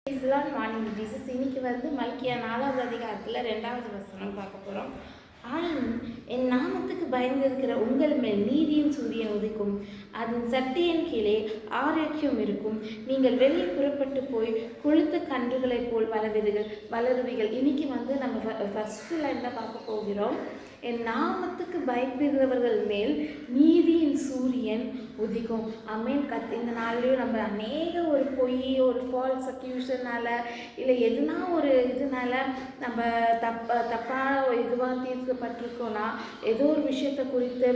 Morning Jesus இன்னைக்கு மல்கியா 4வது அதிகாரத்தில் 2வது வசனம் பார்க்க போகிறோம். ஆயினும் என் நாமத்துக்கு பயந்திருக்கிற உங்கள் மேல் நீதியின் சூரியன் உதிக்கும், அதன் சட்டையின் கீழே ஆரோக்கியம் இருக்கும். நீங்கள் வெளியே புறப்பட்டு போய் கொழுத்த கன்றுகளைப் போல் வளருவீர்கள். இன்னைக்கு நம்ம ஃபர்ஸ்ட் லைனில் பார்க்க போகிறோம். என் நாமத்துக்கு பயப்படுகிறவர்கள் மேல் நீதியின் சூரியன் உதிக்கும். அமேன். இந்த நாள்லையும் நம்ம அநேக ஒரு பொய், ஒரு ஃபால்ஸ் அக்யூஷனால் இல்லை எதுனா ஒரு இதனால நம்ம தப்பான இதுவாக தீர்க்கப்பட்டிருக்கோன்னா, ஏதோ ஒரு விஷயத்தை குறித்து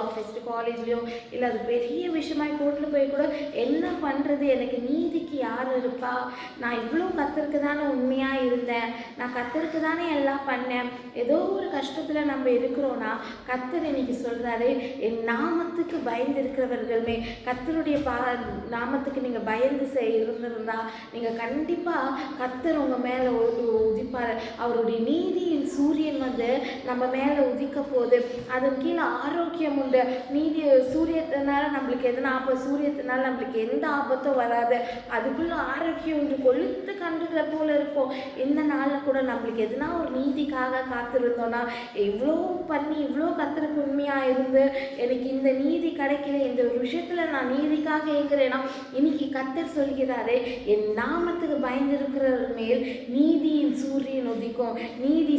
ஆஃபீஸ்க்கு காலேஜ்லேயோ இல்லை அது பெரிய விஷயமாய் கோர்ட்டில் போய் கூட என்ன பண்ணுறது, எனக்கு நீதிக்கு யார் இருப்பா, நான் இவ்வளோ கத்தருக்கு தானே உண்மையாக இருந்தேன், நான் கத்தருக்கு தானே எல்லாம் பண்ணேன், ஏதோ ஒரு கஷ்டத்தில் நம்ம இருக்கிறோன்னா கத்தர் இன்னைக்கு சொல்கிறாரு, என் நாமத்துக்கு பயந்து இருக்கிறவர்களுமே கத்தருடைய நாமத்துக்கு நீங்கள் பயந்து இருந்திருந்தா நீங்கள் கண்டிப்பாக கத்தர் உங்கள் மேலே உதிப்பார். அவருடைய நீதியின் சூரியன் நம்ம மேலே உதிக்க போகுது. அதன் கீழே ஆரோக்கியம் உண்டு. நீதி சூரியத்தினால நம்மளுக்கு எதனா சூரியத்தினால நம்மளுக்கு எந்த ஆபத்தும் வராது. அதுக்குள்ள ஆரோக்கியம் உண்டு. கொழுத்து கன்றுகளை போல இருப்போம். இந்த நாளில் கூட நம்மளுக்கு எதனா ஒரு நீதிக்காக காத்திருந்தோன்னா, இவ்வளோ பண்ணி இவ்வளோ கத்தருக்கு உண்மையாக இருந்து எனக்கு இந்த நீதி கிடைக்கல, இந்த ஒரு விஷயத்தில் நான் நீதிக்காக ஏங்குறேன்னா இன்னைக்கு கத்தர் சொல்கிறாரு, என் நாமத்துக்கு பயந்திருக்கிற மேல் நீதியின் சூரியன் உதிக்கும். நீதி